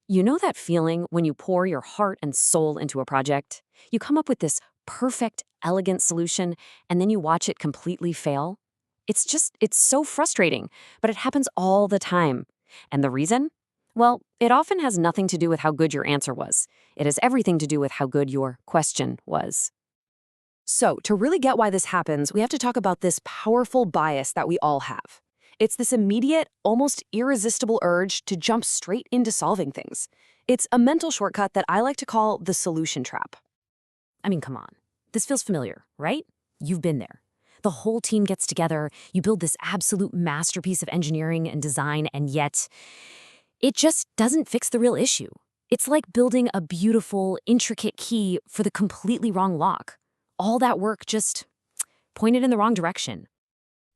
You know that feeling when you pour your heart and soul into a project? You come up with this perfect, elegant solution, and then you watch it completely fail? It's so frustrating, but it happens all the time. And the reason? Well, it often has nothing to do with how good your answer was. It has everything to do with how good your question was. So, to really get why this happens, we have to talk about this powerful bias that we all have. It's this immediate, almost irresistible urge to jump straight into solving things. It's a mental shortcut that I like to call the solution trap. I mean, come on. This feels familiar, right? You've been there. The whole team gets together, you build this absolute masterpiece of engineering and design, and yet it just doesn't fix the real issue. It's like building a beautiful, intricate key for the completely wrong lock. All that work just pointed in the wrong direction.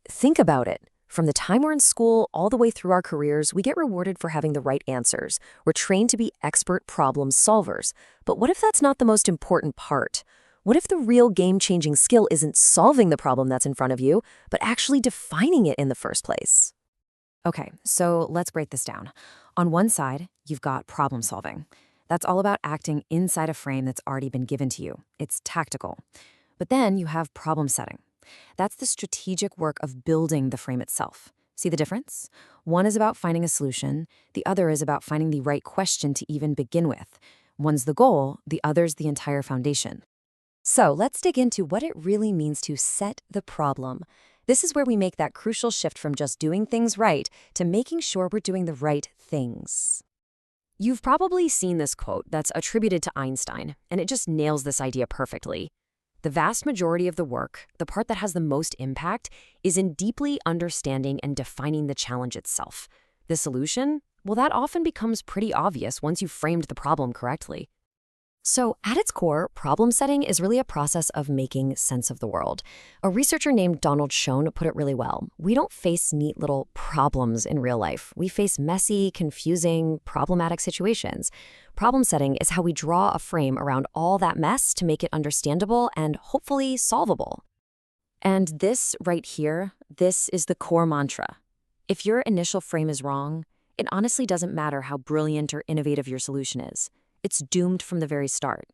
Think about it. From the time we're in school all the way through our careers, we get rewarded for having the right answers. We're trained to be expert problem solvers. But what if that's not the most important part? What if the real game-changing skill isn't solving the problem that's in front of you, but actually defining it in the first place? Okay, so let's break this down. On one side, you've got problem solving. That's all about acting inside a frame that's already been given to you. It's tactical. But then you have problem setting. That's the strategic work of building the frame itself. See the difference? One is about finding a solution. The other is about finding the right question to even begin with. One's the goal, the other's the entire foundation. So let's dig into what it really means to set the problem. This is where we make that crucial shift from just doing things right to making sure we're doing the right things. You've probably seen this quote that's attributed to Einstein, and it just nails this idea perfectly. The vast majority of the work, the part that has the most impact, is in deeply understanding and defining the challenge itself. The solution? Well, that often becomes pretty obvious once you've framed the problem correctly. So, at its core, problem setting is really a process of making sense of the world. A researcher named Donald Schoen put it really well. We don't face neat little problems in real life. We face messy, confusing, problematic situations. Problem setting is how we draw a frame around all that mess to make it understandable and hopefully solvable. And this right here, this is the core mantra. If your initial frame is wrong, it honestly doesn't matter how brilliant or innovative your solution is. It's doomed from the very start.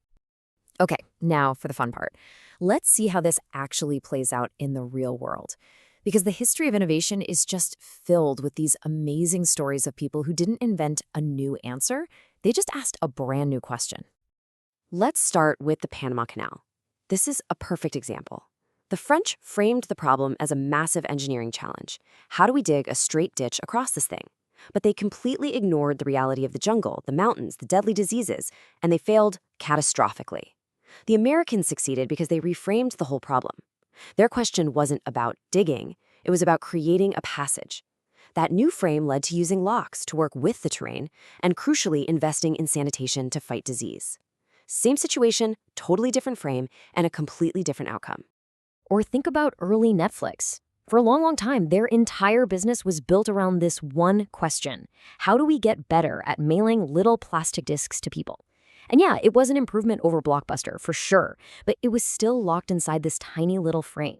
Okay, now for the fun part. Let's see how this actually plays out in the real world. Because the history of innovation is just filled with these amazing stories of people who didn't invent a new answer, they just asked a brand new question. Let's start with the Panama Canal. This is a perfect example. The French framed the problem as a massive engineering challenge. How do we dig a straight ditch across this thing? But they completely ignored the reality of the jungle, the mountains, the deadly diseases, and they failed catastrophically. The Americans succeeded because they reframed the whole problem. Their question wasn't about digging, it was about creating a passage. That new frame led to using locks to work with the terrain, and crucially investing in sanitation to fight disease. Same situation, totally different frame, and a completely different outcome. Or think about early Netflix. For a long, long time, their entire business was built around this one question. How do we get better at mailing little plastic discs to people? And yeah, it was an improvement over Blockbuster, for sure, but it was still locked inside this tiny little frame.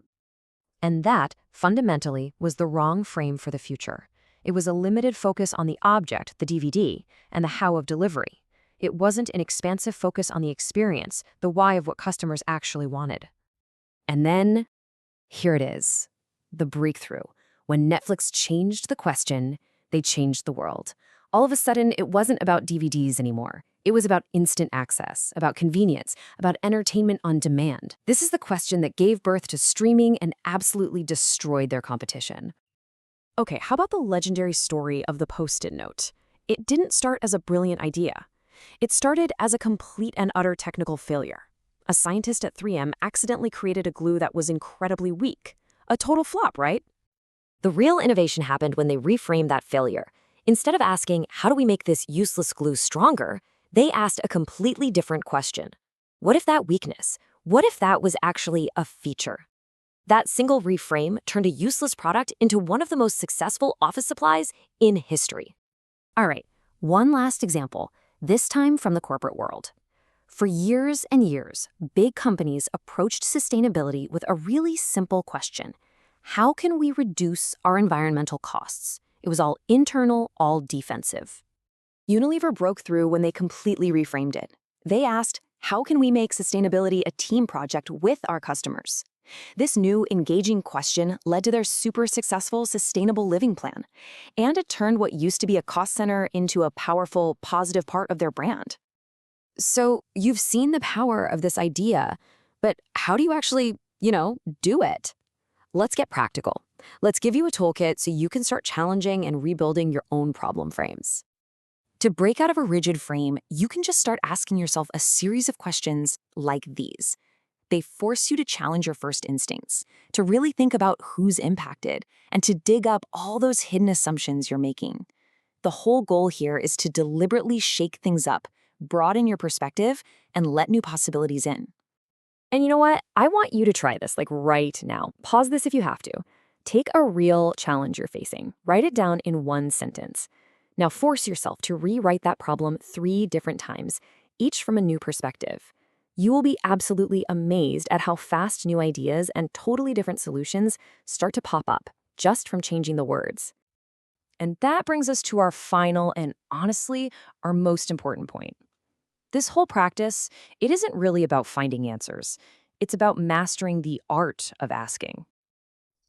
And that, fundamentally, was the wrong frame for the future. It was a limited focus on the object, the DVD, and the how of delivery. It wasn't an expansive focus on the experience, the why of what customers actually wanted. And then, here it is. The breakthrough. When Netflix changed the question, they changed the world. All of a sudden, it wasn't about DVDs anymore. It was about instant access, about convenience, about entertainment on demand. This is the question that gave birth to streaming and absolutely destroyed their competition. Okay, how about the legendary story of the Post-it note? It didn't start as a brilliant idea. It started as a complete and utter technical failure. A scientist at 3M accidentally created a glue that was incredibly weak. A total flop, right? The real innovation happened when they reframed that failure. Instead of asking, how do we make this useless glue stronger, they asked a completely different question. What if that weakness? What if that was actually a feature? That single reframe turned a useless product into one of the most successful office supplies in history. All right, one last example, this time from the corporate world. For years and years, big companies approached sustainability with a really simple question. How can we reduce our environmental costs? It was all internal, all defensive. Unilever broke through when they completely reframed it. They asked, how can we make sustainability a team project with our customers? This new, engaging question led to their super successful sustainable living plan, and it turned what used to be a cost center into a powerful, positive part of their brand. So you've seen the power of this idea, but how do you actually, do it? Let's get practical. Let's give you a toolkit so you can start challenging and rebuilding your own problem frames. To break out of a rigid frame, you can just start asking yourself a series of questions like these. They force you to challenge your first instincts, to really think about who's impacted, and to dig up all those hidden assumptions you're making. The whole goal here is to deliberately shake things up, broaden your perspective, and let new possibilities in. And you know what? I want you to try this, like right now. Pause this if you have to. Take a real challenge you're facing. Write it down in one sentence. Now force yourself to rewrite that problem 3 different times, each from a new perspective. You will be absolutely amazed at how fast new ideas and totally different solutions start to pop up just from changing the words. And that brings us to our final and honestly, our most important point. This whole practice, it isn't really about finding answers. It's about mastering the art of asking.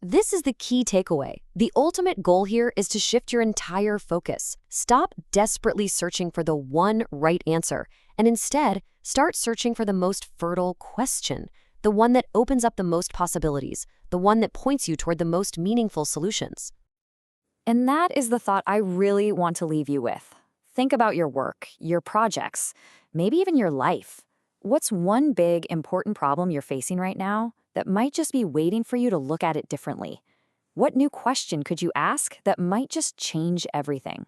This is the key takeaway. The ultimate goal here is to shift your entire focus. Stop desperately searching for the one right answer, and instead, start searching for the most fertile question, the one that opens up the most possibilities, the one that points you toward the most meaningful solutions. And that is the thought I really want to leave you with. Think about your work, your projects, maybe even your life. What's one big, important problem you're facing right now that might just be waiting for you to look at it differently? What new question could you ask that might just change everything?